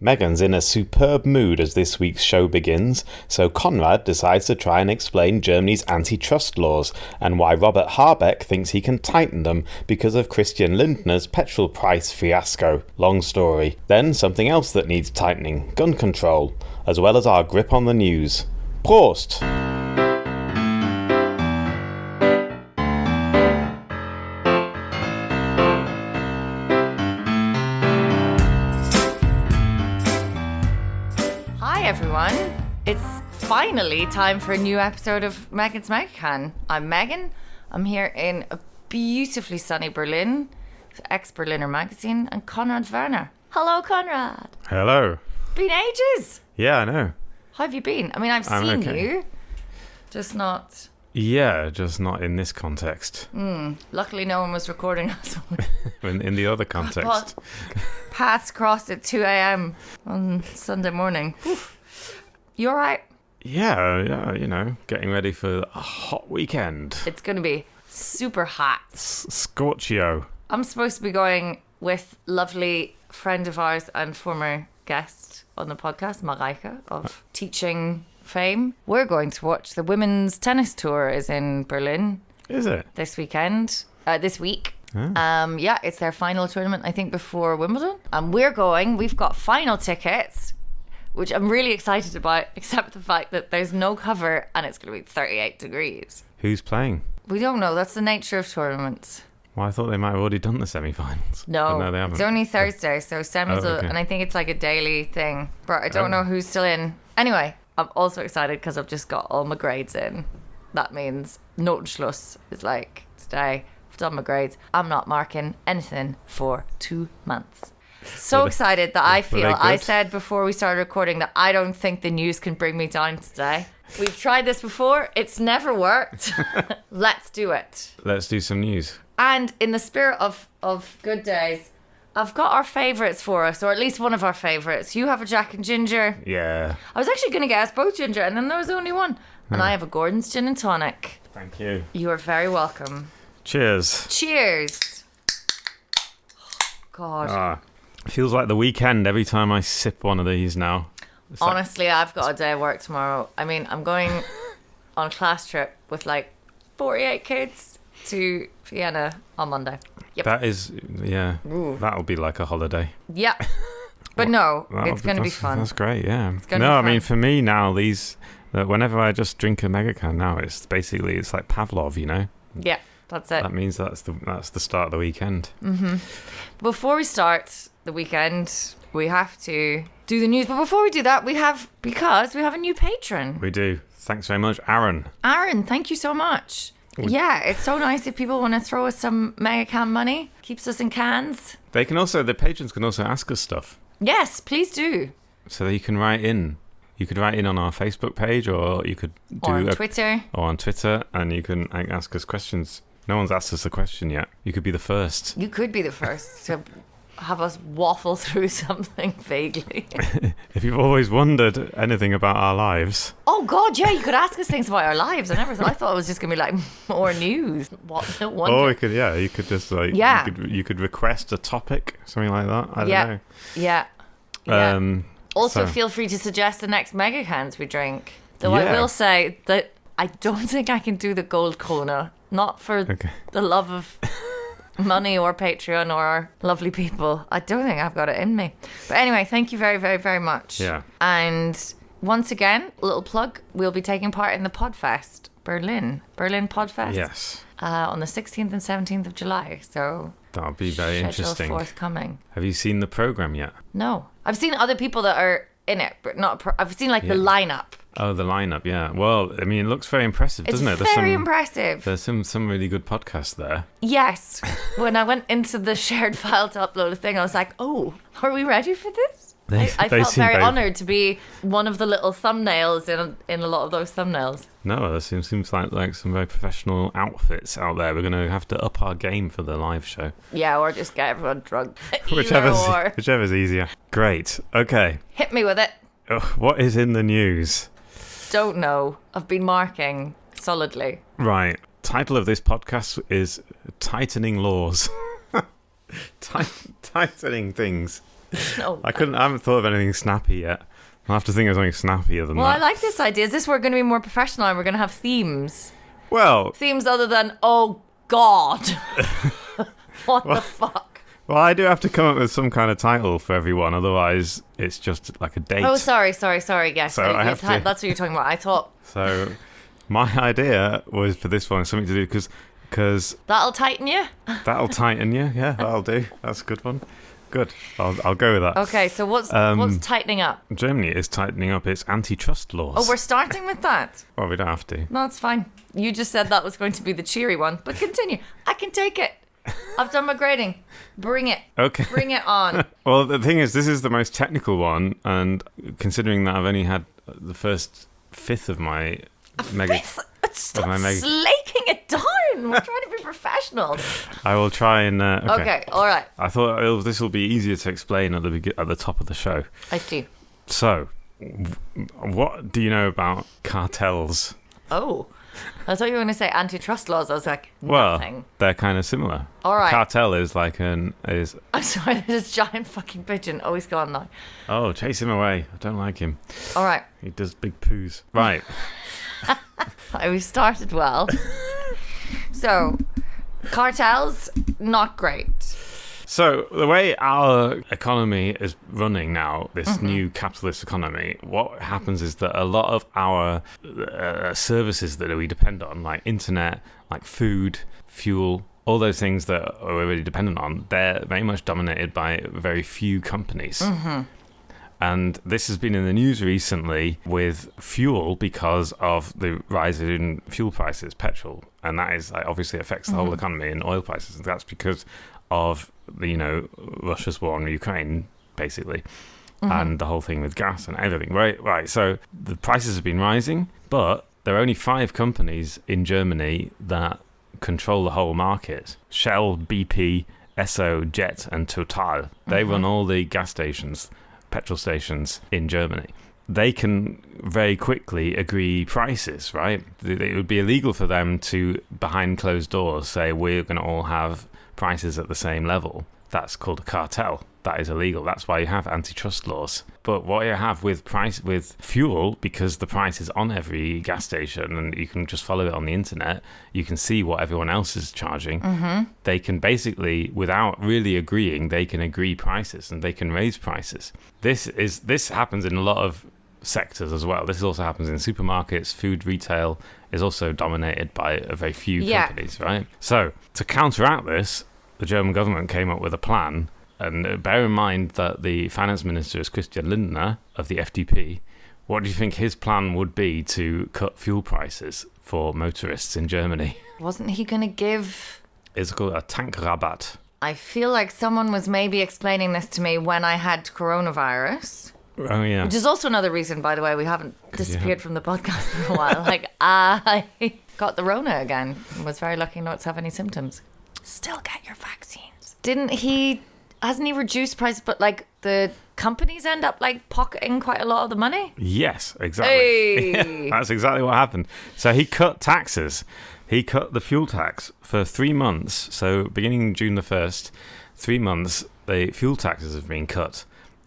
Megan's in a superb mood as this week's show begins, so Konrad decides to try and explain Germany's antitrust laws and why Robert Habeck thinks he can tighten them because of Christian Lindner's petrol price fiasco. Long story. Then something else that needs tightening, gun control, as well as our grip on the news. Prost! Everyone, it's finally time for a new episode of Megan's Megacan. I'm Megan. I'm here in a beautifully sunny Berlin, ex-Berliner magazine, and Konrad Werner. Hello, Konrad. Hello. Been ages. Yeah, I know. How have you been? I mean, I've seen you, just not. Yeah, just not in this context. Luckily, no one was recording us. in the other context. Paths crossed at 2 a.m. on Sunday morning. You all right? Yeah, you know, getting ready for a hot weekend. It's going to be super hot. Scorchio. I'm supposed to be going with lovely friend of ours and former guest on the podcast, Mareike, of teaching fame. We're going to watch the women's tennis tour is in Berlin. Is it? This weekend. This week. Oh. Yeah, it's their final tournament, I think, before Wimbledon. And we're going. We've got final tickets, which I'm really excited about, except the fact that there's no cover and it's going to be 38 degrees. Who's playing? We don't know. That's the nature of tournaments. Well, I thought they might have already done the semi-finals. No, but no, they haven't. It's only Thursday, so semis, okay. and I think it's like a daily thing. But I don't know who's still in. Anyway, I'm also excited because I've just got all my grades in. That means Notenschluss is like today. I've done my grades. I'm not marking anything for 2 months. So excited that I feel, I said before we started recording that I don't think the news can bring me down today. We've tried this before. It's never worked. Let's do it. Let's do some news. And in the spirit of good days, I've got our favourites for us, or at least one of our favourites. You have a Jack and Ginger. Yeah. I was actually going to get us both ginger, and then there was only one. And I have a Gordon's Gin and Tonic. Thank you. You are very welcome. Cheers. Cheers. God. Feels like the weekend every time I sip one of these now. It's Honestly, I've got a day of work tomorrow. I mean, I'm going on a class trip with like 48 kids to Vienna on Monday. Yep. That is, yeah, that'll be like a holiday. Yeah. But no, it's going to be fun. That's great, yeah. It's gonna be fun. I mean, for me now, whenever I just drink a Megacan now, it's like Pavlov, you know? Yeah, that's it. That means that's the start of the weekend. Mm-hmm. Before we start the weekend, we have to do the news. But before we do that, because we have a new patron. We do. Thanks very much, Aaron. Aaron, thank you so much. Yeah, it's so nice if people want to throw us some Megacan money. Keeps us in cans. The patrons can also ask us stuff. Yes, please do. So that you can write in. You could write in on our Facebook page, or you could do Twitter. Or on Twitter, and you can ask us questions. No one's asked us a question yet. You could be the first. You could be the first to have us waffle through something vaguely. If you've always wondered anything about our lives. Oh God, yeah, you could ask us things about our lives. I thought it was just gonna be like more news. What? No wonder. Oh, you could just like you could request a topic, something like that. I don't know. Yeah. Also, feel free to suggest the next Megacans we drink. Though I will say that I don't think I can do the gold Kona. Not for the love of money or Patreon or our lovely people. I don't think I've got it in me. But anyway, thank you very, very, very much. Yeah. And once again, a little plug, we'll be taking part in the Podfest, Berlin Podfest. Yes. On the 16th and 17th of July. So that'll be very interesting. Forthcoming. Have you seen the program yet? No. I've seen other people that are in it, but not. I've seen the lineup. Oh, the lineup, yeah. Well, I mean, it looks very impressive, doesn't it? It's very impressive. There's some really good podcasts there. Yes. When I went into the shared file to upload a thing, I was like, oh, are we ready for this? I felt very honoured to be one of the little thumbnails in a lot of those thumbnails. No, there seems like some very professional outfits out there. We're going to have to up our game for the live show. Yeah, or just get everyone drunk. Whichever's easier. Great. Okay. Hit me with it. What is in the news? Don't know. I've been marking solidly. Right. Title of this podcast is Tightening Laws. Tightening things. No. I haven't thought of anything snappy yet. I'll have to think of something snappier than Well, that. I like this idea. Is this we're going to be more professional and we're going to have themes? Well, Themes other than, oh, God. What the fuck? well, I do have to come up with some kind of title for everyone, otherwise it's just like a date. Oh, sorry. Yes, So I have to- that's what you're talking about. I thought, So my idea was for this one something to do because that'll tighten you? that'll tighten you. Yeah, that'll do. That's a good one. Good. I'll go with that. Okay, so what's tightening up? Germany is tightening up its antitrust laws. Oh, we're starting with that? Well, we don't have to. No, it's fine. You just said that was going to be the cheery one, but continue. I can take it. I've done my grading. Bring it. Okay. Bring it on. Well, the thing is, this is the most technical one, and considering that I've only had the first fifth of my Stop my slaking it down. We're trying to be professionals. I will try and. Okay, all right. I thought this will be easier to explain at the top of the show. I see. So, what do you know about cartels? Oh, I thought you were going to say antitrust laws. I was like, nothing. Well, they're kind of similar. All right. A cartel is like I'm sorry, there's a giant fucking pigeon. Oh, he's gone now. Oh, chase him away. I don't like him. All right. He does big poos. Right. We started well. So, cartels, not great. So the way our economy is running now, this new capitalist economy, what happens is that a lot of our services that we depend on, like internet, like food, fuel, all those things that we're really dependent on, they're very much dominated by very few companies. And this has been in the news recently with fuel because of the rise in fuel prices, petrol. And that is obviously affects the whole economy and oil prices. And that's because of Russia's war on Ukraine, basically, and the whole thing with gas and everything. Right. So the prices have been rising, but there are only 5 companies in Germany that control the whole market: Shell, BP, Esso, Jet, and Total. They run all the gas stations, petrol stations in Germany. They can very quickly agree prices, right? It would be illegal for them to, behind closed doors, say we're going to all have prices at the same level. That's called a cartel. That is illegal. That's why you have antitrust laws. But what you have with fuel, because the price is on every gas station and you can just follow it on the internet, you can see what everyone else is charging. They can basically, without really agreeing, they can agree prices and they can raise prices. This happens in a lot of sectors as well. This also happens in supermarkets. Food retail is also dominated by a very few companies, right? So to counteract this, the German government came up with a plan. And bear in mind that the finance minister is Christian Lindner of the FDP. What do you think his plan would be to cut fuel prices for motorists in Germany? Wasn't he going to give... It's called a Tankrabatt. I feel like someone was maybe explaining this to me when I had coronavirus. Oh, yeah. Which is also another reason, by the way, we haven't disappeared from the podcast for a while. Like, I got the Rona again and was very lucky not to have any symptoms. Still get your vaccines. Hasn't he reduced prices, but like the companies end up like pocketing quite a lot of the money? Yes, exactly. Hey. That's exactly what happened. So he cut taxes. He cut the fuel tax for 3 months. So beginning June the 1st, 3 months, the fuel taxes have been cut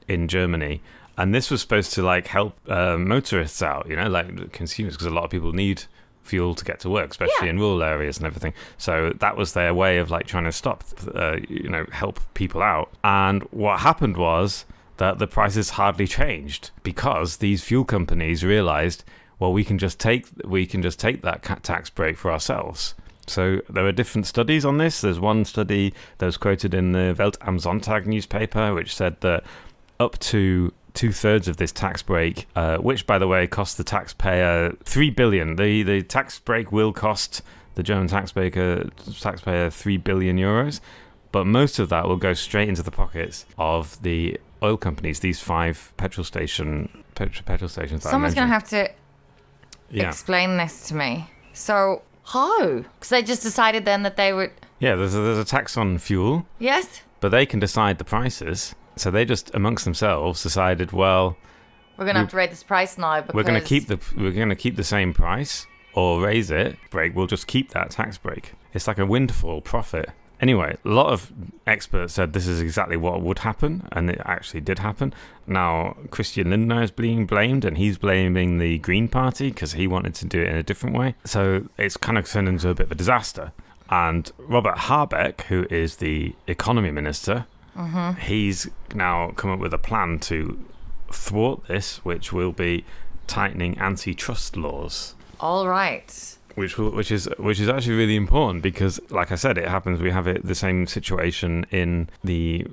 in Germany. And this was supposed to like help motorists out, like consumers, because a lot of people need fuel to get to work, especially in rural areas and everything. So that was their way of like trying to stop, help people out. And what happened was that the prices hardly changed because these fuel companies realized, well, we can just take that tax break for ourselves. So there are different studies on this. There's one study that was quoted in the Welt am Sonntag newspaper, which said that up to 2/3 of this tax break, which, by the way, cost the taxpayer 3 billion. The tax break will cost the German taxpayer 3 billion euros, but most of that will go straight into the pockets of the oil companies. These 5 petrol stations. Someone's going to have to explain this to me. So how? Because they just decided then that they would. Yeah, there's a tax on fuel. Yes. But they can decide the prices. So they just amongst themselves decided, well, we're going to have to raise this price now because we're going to keep the same price or raise it. We'll just keep that tax break. It's like a windfall profit Anyway, a lot of experts said this is exactly what would happen, and it actually did happen. Now, Christian Lindner is being blamed, and he's blaming the Green Party because he wanted to do it in a different way. So it's kind of turned into a bit of a disaster. And Robert Habeck, who is the economy minister, he's now come up with a plan to thwart this, which will be tightening antitrust laws. All right. Which is actually really important because, like I said, it happens. We have the same situation in the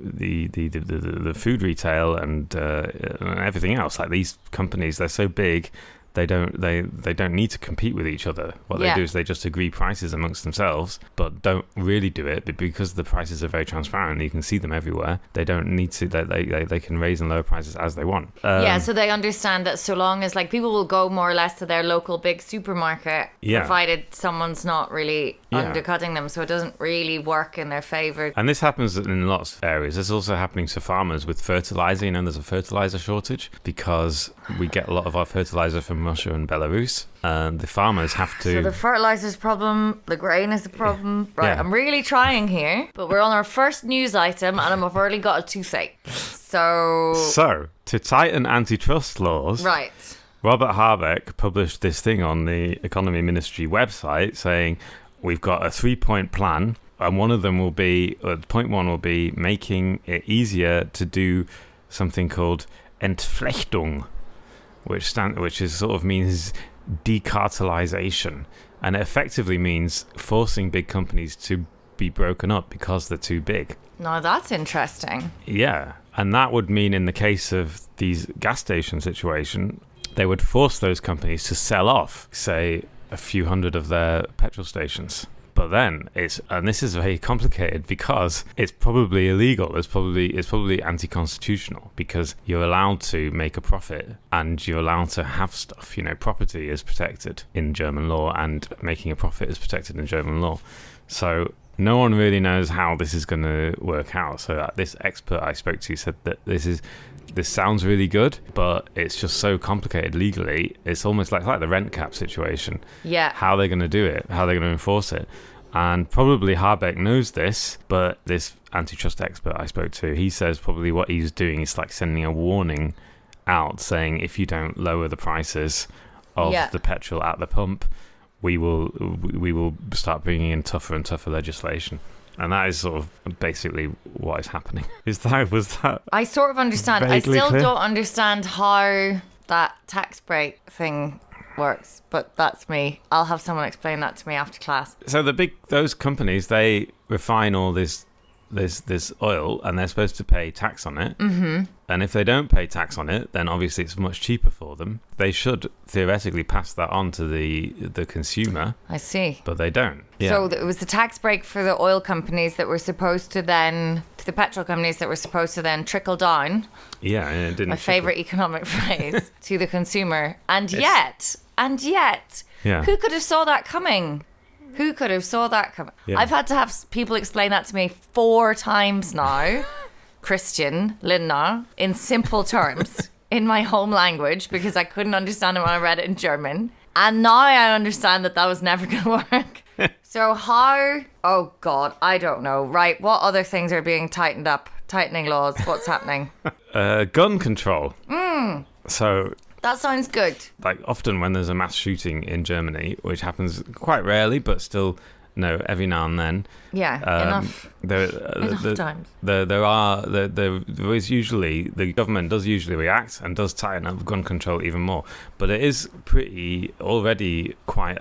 food retail and everything else. Like these companies, they're so big, they don't need to compete with each other. What they do is they just agree prices amongst themselves, but don't really do it. But because the prices are very transparent, you can see them everywhere. They don't need to. They can raise and lower prices as they want. So they understand that so long as like people will go more or less to their local big supermarket, provided someone's not really undercutting them, so it doesn't really work in their favor. And this happens in lots of areas. It's also happening to farmers with fertilizer. There's a fertilizer shortage because we get a lot of our fertilizer from Russia and Belarus, and the farmers have to... So the fertilizer's problem, the grain is the problem. Right, I'm really trying here, but we're on our first news item, and I've already got a toothache. So to tighten antitrust laws... Right. Robert Habeck published this thing on the Economy Ministry website saying, we've got a 3-point plan, and one of them will be... point one will be making it easier to do something called Entflechtung, which is sort of means decartelization, and it effectively means forcing big companies to be broken up because they're too big. Now that's interesting. Yeah, and that would mean in the case of these gas station situation, they would force those companies to sell off, say, a few hundred of their petrol stations. But then this is very complicated because it's probably illegal. It's probably anti-constitutional because you're allowed to make a profit and you're allowed to have stuff. Property is protected in German law and making a profit is protected in German law. So no one really knows how this is going to work out. So this expert I spoke to said that this sounds really good, but it's just so complicated legally. It's almost like the rent cap situation. Yeah. How they're going to do it, how they're going to enforce it. And probably Habeck knows this, but this antitrust expert I spoke to, he says probably what he's doing is like sending a warning out saying if you don't lower the prices of the petrol at the pump, we will start bringing in tougher and tougher legislation. And that is sort of basically what is happening. Was that? I sort of understand. I still clear? don't understand how that tax break thing works, but that's me. I'll have someone explain that to me after class. So those companies, they refine all this oil, and they're supposed to pay tax on it. Mm-hmm. And if they don't pay tax on it, then obviously it's much cheaper for them. They should theoretically pass that on to the consumer. I see. But they don't. Yeah. So it was the tax break for the oil companies that were supposed to then, to the petrol companies that were supposed to then trickle down. Yeah, and it didn't. My favourite economic phrase, to the consumer. And yet, who could have saw that coming? Who could have saw that coming? Yeah. I've had to have people explain that to me 4 times now. Christian Lindner, in simple terms, in my home language, because I couldn't understand it when I read it in German. And now I understand that was never going to work. So how... Oh, God, I don't know. Right, what other things are being tightened up? Tightening laws. What's happening? Gun control. So... That sounds good. Like often when there's a mass shooting in Germany, which happens quite rarely, but still, every now and then. Yeah, enough times. There is usually, the government does usually react and does tighten up gun control even more. But it is already quite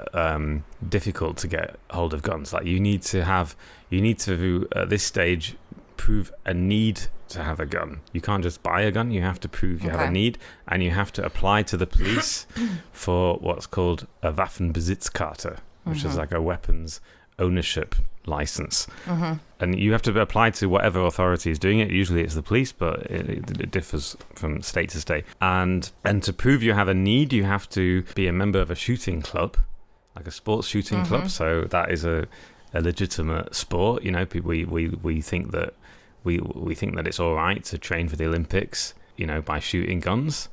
difficult to get hold of guns. Like you need to at this stage prove a need to have a gun. You can't just buy a gun. You have to prove you have a need, and you have to apply to the police for what's called a Waffenbesitzkarte, which is like a weapons ownership license. And you have to apply to whatever authority is doing it. Usually it's the police, but it differs from state to state. And to prove you have a need, you have to be a member of a shooting club, like a sports shooting club. So that is a legitimate sport. We think that we think that it's all right to train for the Olympics, by shooting guns.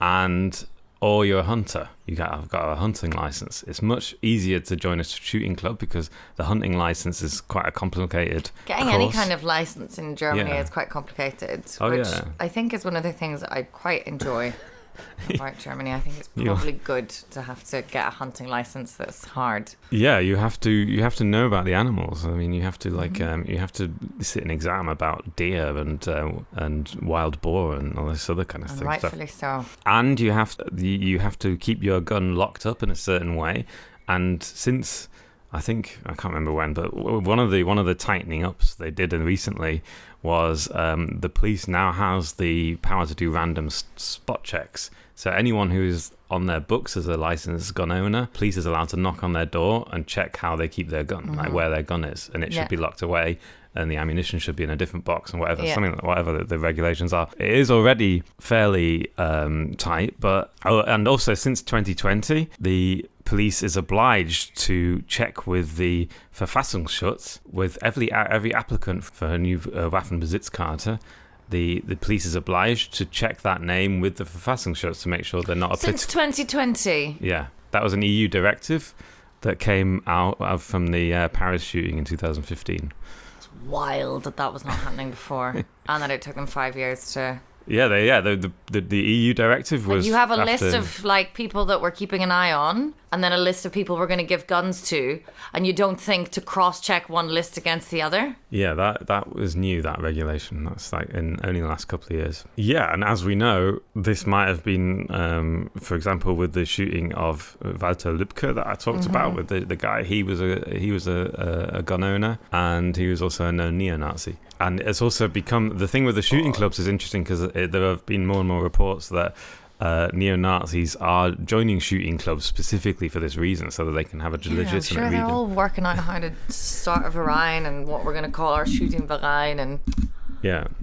And or you're a hunter. I've got a hunting license. It's much easier to join a shooting club because the hunting license is quite a complicated Getting course. any kind of license in Germany is quite complicated, which I think is one of the things I quite enjoy about Germany. I think it's probably good to have to get a hunting license that's hard. Yeah, you have to know about the animals. I mean, you have to you have to sit an exam about deer and wild boar and all this other kind of thing. Rightfully so. And you have to keep your gun locked up in a certain way. And since I can't remember when, but one of the tightening ups they did recently was the police now has the power to do random spot checks. So anyone who's on their books as a licensed gun owner, police is allowed to knock on their door and check how they keep their gun, like where their gun is, and it should be locked away, and the ammunition should be in a different box and whatever the regulations are. It is already fairly tight, but and also since 2020, the police is obliged to check with the Verfassungsschutz with every applicant for a new Waffenbesitzkarte. The police is obliged to check that name with the Verfassungsschutz to make sure they're not Since 2020. Yeah, that was an EU directive that came out from the Paris shooting in 2015. It's wild that was not happening before, and that it took them 5 years to. The EU directive was. You have a list of like people that we're keeping an eye on, and then a list of people we're going to give guns to, and you don't think to cross-check one list against the other. Yeah, that was new, that regulation. That's like in only the last couple of years. Yeah, and as we know, this might have been, for example, with the shooting of Walter Lübcke that I talked about with the guy. He was a gun owner, and he was also a known neo-Nazi. And it's also become the thing with the shooting clubs is interesting because there have been more and more reports that neo-Nazis are joining shooting clubs specifically for this reason, so that they can have a legitimate reason. I'm sure they're all working out how to start a Verein and what we're going to call our shooting Verein. And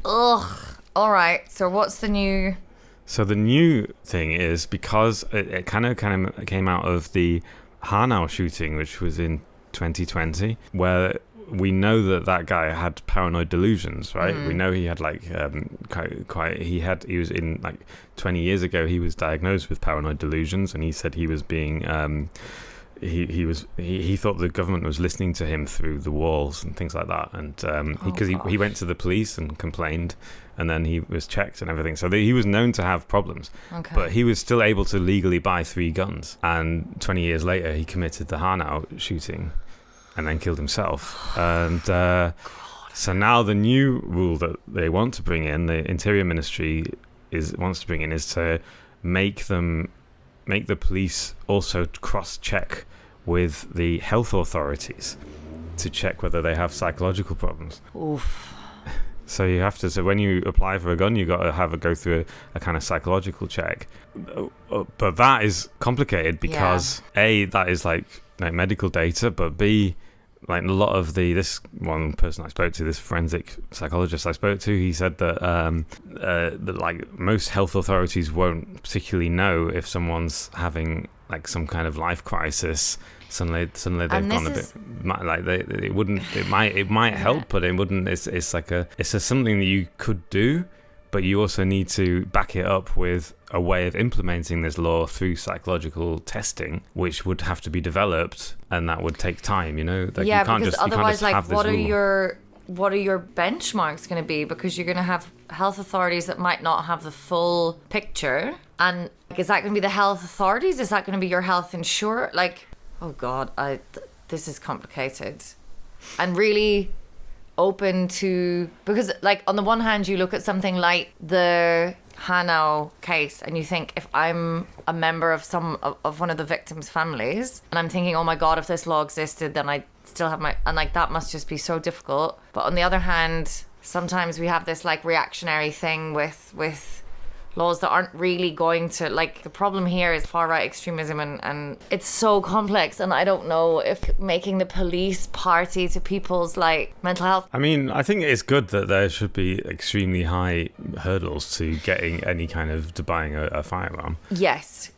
ugh. All right. So what's the new? So the new thing is because it kind of came out of the Hanau shooting, which was in 2020, where we know that guy had paranoid delusions, right? We know he had like he was in like 20 years ago he was diagnosed with paranoid delusions, and he said he was being he thought the government was listening to him through the walls and things like that, and because he went to the police and complained, and then he was checked and everything, so he was known to have problems. But he was still able to legally buy 3 guns, and 20 years later he committed the Hanau shooting and then killed himself. And so now the new rule that they want to bring in, the Interior Ministry wants to bring in, is to make the police also cross-check with the health authorities to check whether they have psychological problems. Oof. So you have to. So when you apply for a gun, you got to go through a kind of psychological check. But that is complicated because A, that is like medical data, but B, like a lot of this one person I spoke to, this forensic psychologist I spoke to, he said that like most health authorities won't particularly know if someone's having like some kind of life crisis. Suddenly they've gone a bit like it wouldn't. It might help, but it wouldn't. It's something that you could do, but you also need to back it up with a way of implementing this law through psychological testing, which would have to be developed, and that would take time. You know, like yeah, you can't because just, otherwise, like, what are your benchmarks going to be? Because you're going to have health authorities that might not have the full picture, and like, is that going to be the health authorities? Is that going to be your health insurer? Like, oh God, this is complicated, and really open to, because like on the one hand you look at something like the Hanau case and you think, if I'm a member of one of the victims' families and I'm thinking, oh my God, if this law existed, then I still have and like that must just be so difficult. But on the other hand, sometimes we have this like reactionary thing with laws that aren't really going to, like, the problem here is far right extremism, and it's so complex, and I don't know if making the police party to people's like mental health. I mean, I think it's good that there should be extremely high hurdles to getting any kind of to buying a firearm. Yes.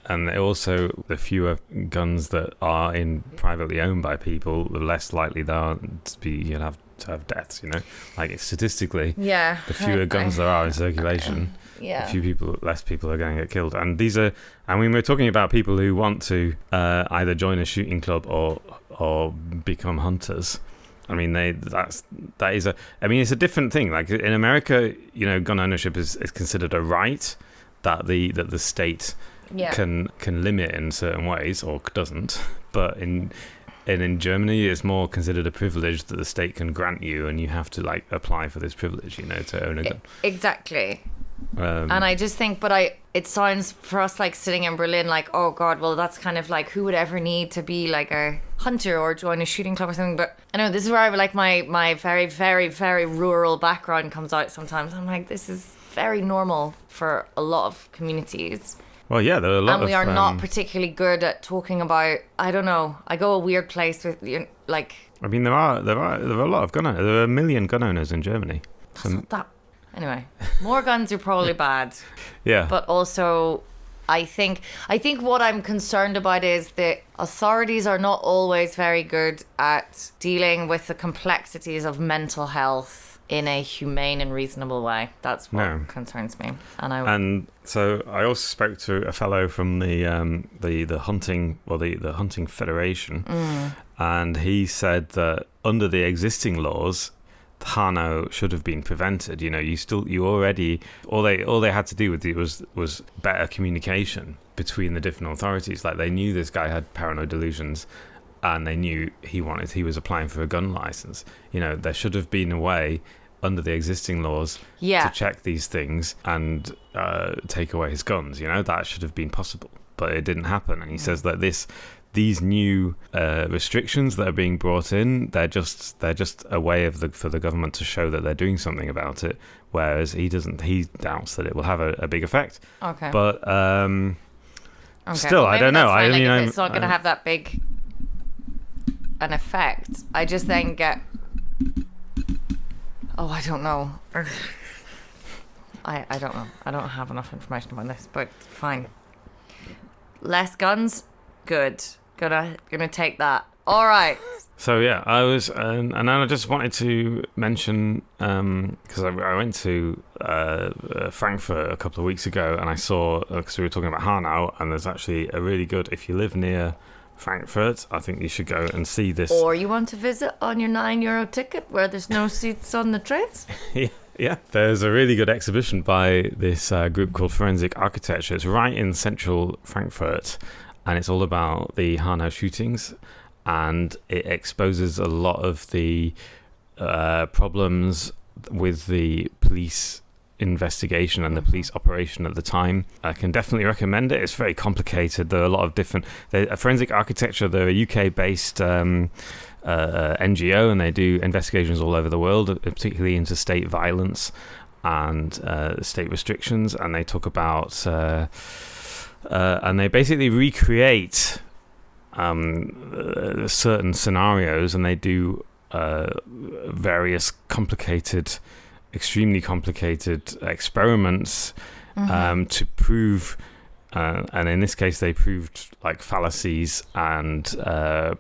And also, the fewer guns that are privately owned by people, the less likely they are to have deaths, you know, like statistically, the fewer guns there are in circulation, less people are going to get killed. And these are, I mean, we're talking about people who want to either join a shooting club or become hunters. I mean, that is it's a different thing. Like in America, gun ownership is considered a right that the state can limit in certain ways or doesn't. But in Germany, it's more considered a privilege that the state can grant you, and you have to like apply for this privilege, to own a gun. Exactly. And I just think, it sounds for us like sitting in Berlin, like, oh God, well, that's kind of like, who would ever need to be like a hunter or join a shooting club or something? But I know this is where I like my very, very, very rural background comes out sometimes. I'm like, this is very normal for a lot of communities. Well, yeah, there are a lot and we are not particularly good at talking about, I don't know, I go a weird place with, like... I mean, there are a lot of gun owners. There are 1 million gun owners in Germany. That's not that... Anyway, more guns are probably bad. Yeah. But also, I think what I'm concerned about is that authorities are not always very good at dealing with the complexities of mental health in a humane and reasonable way. That's what concerns me. And so I also spoke to a fellow from the hunting, the Hunting Federation, and he said that under the existing laws, Hano should have been prevented. All they had to do with it was better communication between the different authorities. Like they knew this guy had paranoid delusions, and they knew he was applying for a gun license. There should have been a way under the existing laws to check these things and take away his guns. That should have been possible, but it didn't happen. And he says that these new restrictions that are being brought in, they're just a way for the government to show that they're doing something about it, whereas he doubts that it will have a big effect. Okay. But still, well, I don't know. I mean, it's not going to have that big an effect. I just then get... Oh, I don't know. I don't know. I don't have enough information about this, but fine. Less guns? Good. Gonna take that. All right. So yeah, I was, and then I just wanted to mention because I went to Frankfurt a couple of weeks ago, and I saw, because we were talking about Hanau, and there's actually a really good, if you live near Frankfurt, I think you should go and see this. Or you want to visit on your €9 ticket where there's no seats on the trains? Yeah, there's a really good exhibition by this group called Forensic Architecture. It's right in central Frankfurt, and it's all about the Hanau shootings, and it exposes a lot of the problems with the police investigation and the police operation at the time. I can definitely recommend it. It's very complicated. There are a lot of different... Forensic Architecture, they're a UK-based NGO, and they do investigations all over the world, particularly into state violence and state restrictions, and they talk about... and they basically recreate certain scenarios, and they do various extremely complicated experiments to prove, and in this case they proved like fallacies and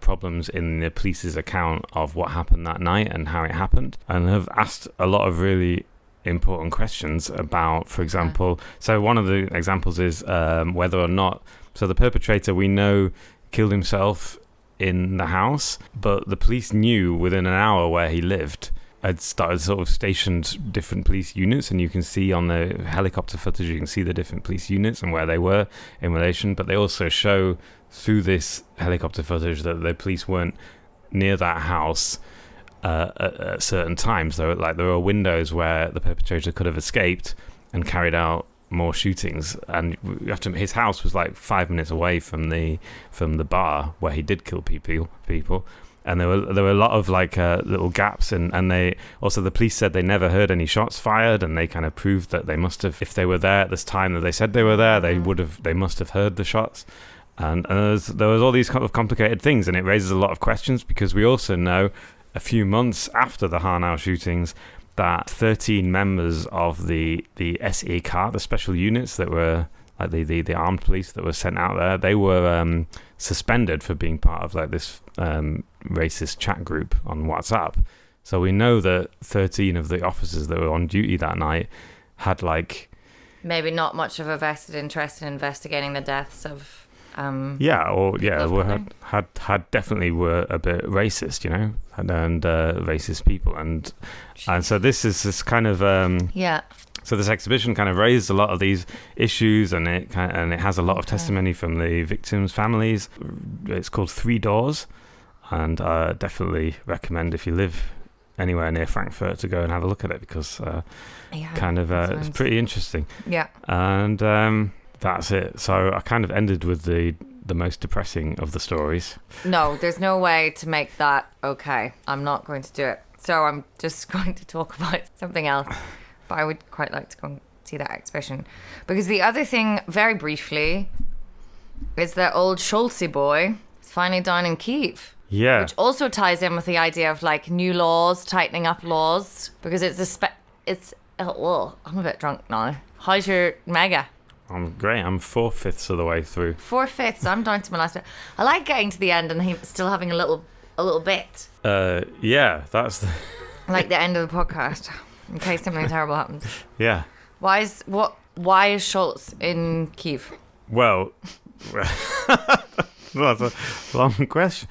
problems in the police's account of what happened that night and how it happened, and have asked a lot of really important questions about, for example, so one of the examples is whether or not, so the perpetrator, we know, killed himself in the house, but the police knew within an hour where he lived. Had started sort of stationed different police units, and you can see on the helicopter footage, you can see the different police units and where they were in relation, but they also show through this helicopter footage that the police weren't near that house at certain times. There were windows where the perpetrator could have escaped and carried out more shootings, and his house was like 5 minutes away from the bar where he did kill people. And there were a lot of like little gaps, and they also, the police said they never heard any shots fired, and they kind of proved that they must have, if they were there at this time that they said they were there, they must have heard the shots. And there was all these kind of complicated things, and it raises a lot of questions, because we also know a few months after the Hanau shootings that 13 members of the SEK, the special units that were like the armed police that were sent out there, they were suspended for being part of like this racist chat group on WhatsApp. So we know that 13 of the officers that were on duty that night had like maybe not much of a vested interest in investigating the deaths of had definitely were a bit racist, and racist people, and so this kind of So this exhibition kind of raised a lot of these issues, and it has a lot of testimony from the victims' families. It's called Three Doors, and I definitely recommend, if you live anywhere near Frankfurt, to go and have a look at it, because it's pretty interesting. Yeah. And that's it. So I kind of ended with the most depressing of the stories. No, there's no way to make that okay. I'm not going to do it. So I'm just going to talk about something else. But I would quite like to go and see that exhibition. Because the other thing, very briefly, is that old Scholzy boy is finally down in Kyiv. Yeah. Which also ties in with the idea of like new laws, tightening up laws. Because I'm a bit drunk now. How's your mega? I'm great. I'm 4/5 of the way through. 4/5. I'm down to my last bit. I like getting to the end and still having a little bit. Yeah, that's the... like the end of the podcast. In case something terrible happens. Yeah. Why is Schultz in Kyiv? Well, that's a long question.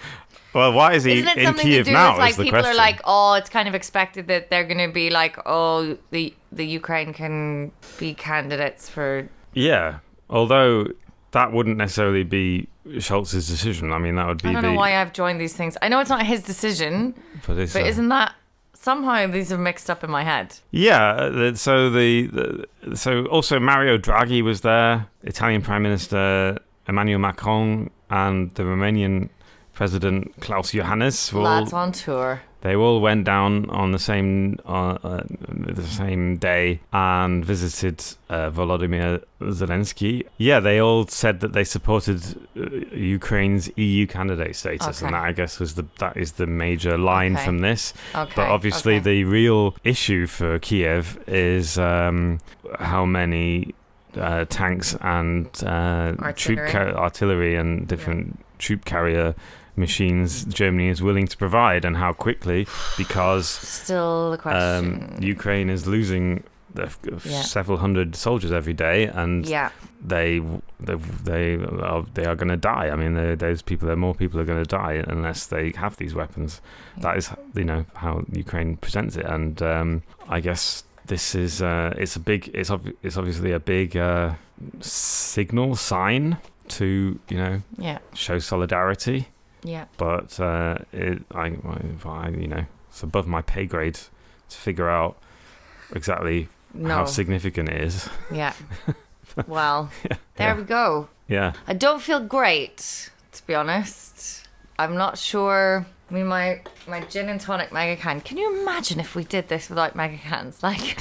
Well, why is he in Kyiv now? Like is the people question. are like, oh, it's kind of expected that they're going to be like, oh, the Ukraine can be candidates for. Yeah, although that wouldn't necessarily be Schultz's decision. I mean, that would be. I don't know why I've joined these things. I know it's not his decision, but isn't that? Somehow these are mixed up in my head. Yeah, so so also Mario Draghi was there, Italian Prime Minister Emmanuel Macron, and the Romanian President Klaus Iohannis. Lads on tour. They all went down on the same day and visited Volodymyr Zelensky. Yeah, they all said that they supported Ukraine's EU candidate status, and that, I guess, that is the major line from this. Okay. But obviously, the real issue for Kiev is how many tanks and artillery and different troop carrier machines Germany is willing to provide, and how quickly, because still the question. Ukraine is losing several hundred soldiers every day, and they are going to die. I mean, more people are going to die unless they have these weapons. That is, how Ukraine presents it, and I guess this is it's obviously a big sign to show solidarity. Yeah. But it's above my pay grade to figure out exactly how significant it is. Yeah. Well, there we go. Yeah. I don't feel great, to be honest. I'm not sure. I mean, my gin and tonic Megacan. Can you imagine if we did this without Megacans? Like,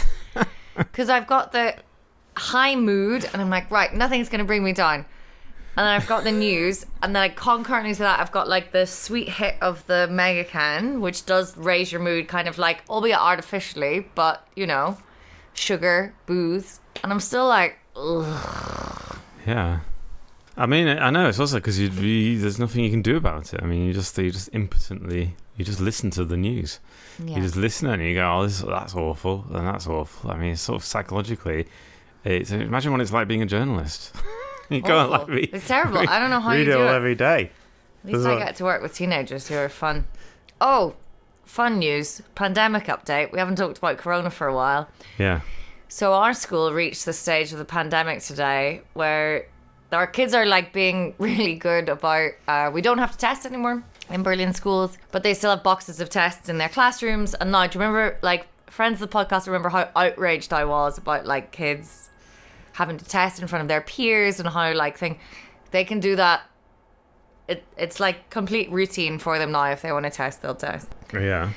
because I've got the high mood, and I'm like, right, nothing's going to bring me down. And then I've got the news, and then concurrently to that, I've got like the sweet hit of the Megacan, which does raise your mood, kind of like, albeit artificially, but sugar, booze, and I'm still like, ugh. Yeah, I mean, I know it's also because there's nothing you can do about it. I mean, you just impotently listen to the news. Yeah. You just listen and you go, oh, that's awful, and that's awful. I mean, it's sort of psychologically, imagine what it's like being a journalist. You can't it's terrible. I don't know how you do it. Read all every day. At least I get to work with teenagers who are fun. Oh, fun news. Pandemic update. We haven't talked about Corona for a while. Yeah. So our school reached the stage of the pandemic today where our kids are like being really good about, we don't have to test anymore in Berlin schools, but they still have boxes of tests in their classrooms. And now, do you remember, like, friends of the podcast remember how outraged I was about like kids having to test in front of their peers and how they can do that. It's like complete routine for them now. If they want to test, they'll test. Yeah.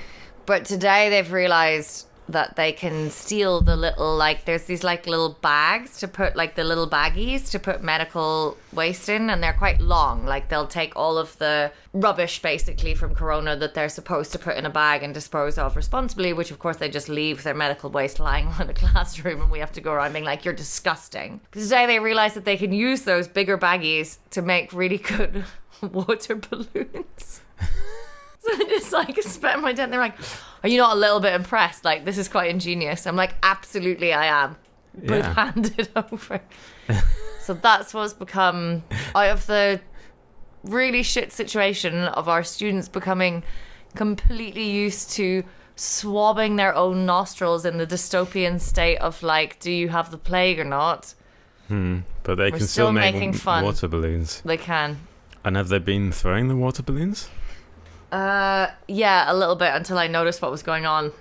But today they've realized that they can steal the little, there's these little bags to put, the little baggies to put medical waste in, and they're quite long. They'll take all of the rubbish basically from Corona that they're supposed to put in a bag and dispose of responsibly, which of course they just leave their medical waste lying around the classroom, and we have to go around being like, you're disgusting. Today they realized that they can use those bigger baggies to make really good water balloons. So I just spent my day, and they're like, are you not a little bit impressed? This is quite ingenious. I'm like, absolutely I am. but handed over. So that's what's become, out of the really shit situation of our students becoming completely used to swabbing their own nostrils in the dystopian state of like, do you have the plague or not? But they can still make water balloons. They can. And have they been throwing the water balloons? Yeah, a little bit until I noticed what was going on.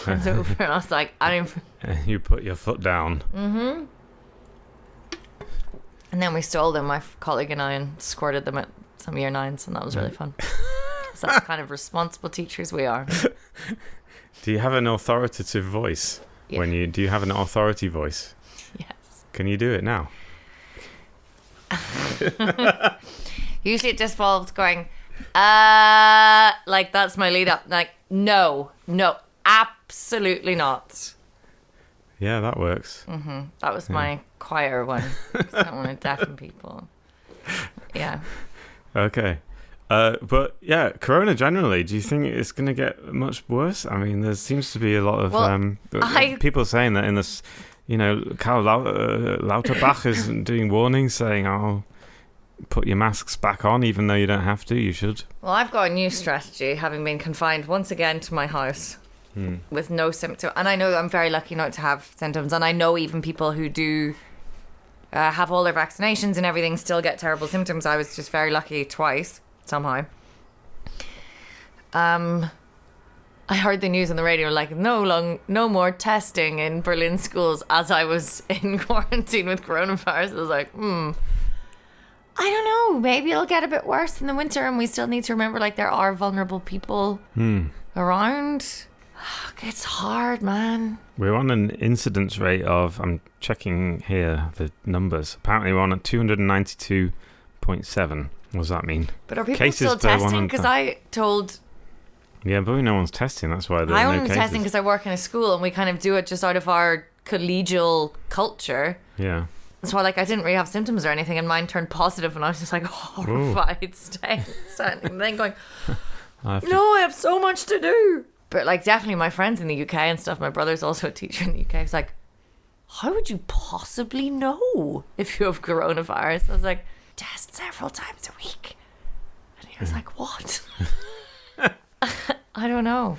And I was like, You put your foot down. Mm-hmm. And then we stole them, my colleague and I, and squirted them at some year 9s, and that was really fun. So that's the kind of responsible teachers we are. Do you have an authoritative voice? Yeah. Do you have an authority voice? Yes. Can you do it now? Usually it just involves going, like that's my lead up. Like, no, absolutely not. Yeah, that works. Mm-hmm. That was my quieter one. I don't want to deafen people. Yeah. Okay. But yeah, Corona generally, do you think it's going to get much worse? I mean, there seems to be a lot of people saying that in this, Karl Lauterbach is doing warnings saying, oh, put your masks back on, even though you don't have to, you should. Well, I've got a new strategy, having been confined once again to my house with no symptoms. And I know I'm very lucky not to have symptoms. And I know even people who do have all their vaccinations and everything still get terrible symptoms. I was just very lucky twice. Somehow. I heard the news on the radio like no more testing in Berlin schools as I was in quarantine with coronavirus. I was like, I don't know, maybe it'll get a bit worse in the winter, and we still need to remember like there are vulnerable people around. It's hard, man. We're on an incidence rate of, I'm checking here the numbers, apparently we're on at 292.7. What does that mean? But are people still testing? Because I told... Yeah, but no one's testing. That's why there are no cases. I'm only testing because I work in a school and we kind of do it just out of our collegial culture. Yeah. That's why, like, I didn't really have symptoms or anything, and mine turned positive, and I was just like horrified, standing then going, I have so much to do. But like, definitely my friends in the UK and stuff. My brother's also a teacher in the UK. He's like, how would you possibly know if you have coronavirus? I was like, test several times a week. And he was like, what? I don't know.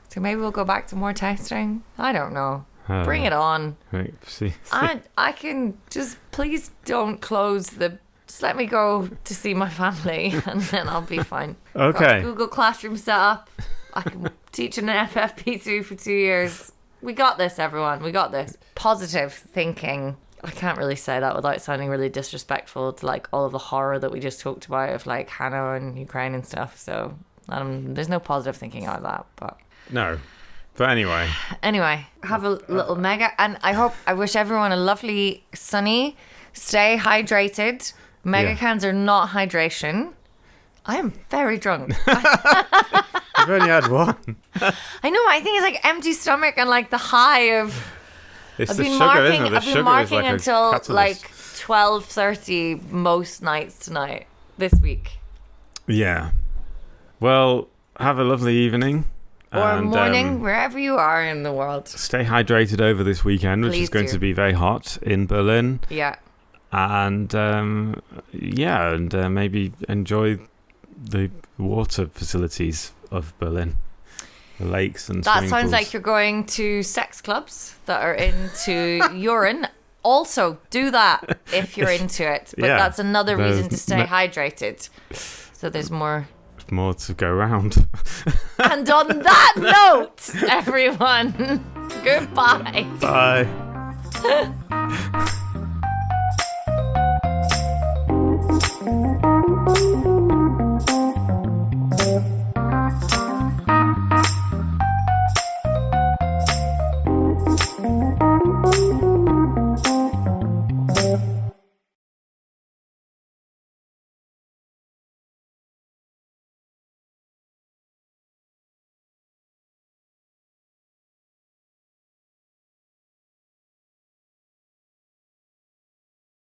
So maybe we'll go back to more testing. I don't know. Bring it on. Right, see. I can just, please don't close just let me go to see my family and then I'll be fine. Okay. Google Classroom set up. I can teach in an FFP2 for 2 years. We got this, everyone. We got this. Positive thinking. I can't really say that without sounding really disrespectful to like all of the horror that we just talked about of like Hannah and Ukraine and stuff. So there's no positive thinking out of that. But no. But anyway, have a little mega, and I wish everyone a lovely sunny. Stay hydrated. Megacans are not hydration. I am very drunk. You've only had one. I know. I think it's like empty stomach and like the high of. It's the sugar, isn't it? I've been marking until like 12:30 most nights tonight this week. Yeah. Well, have a lovely evening. Or morning, wherever you are in the world. Stay hydrated over this weekend, which is going to be very hot in Berlin. Yeah. And maybe enjoy the water facilities of Berlin. The lakes and that swimming sounds pools. like you're going to sex clubs that are into urine. Also, do that if you're into it. But that's another reason to stay hydrated. So there's more to go around. And on that note, everyone, goodbye. Bye.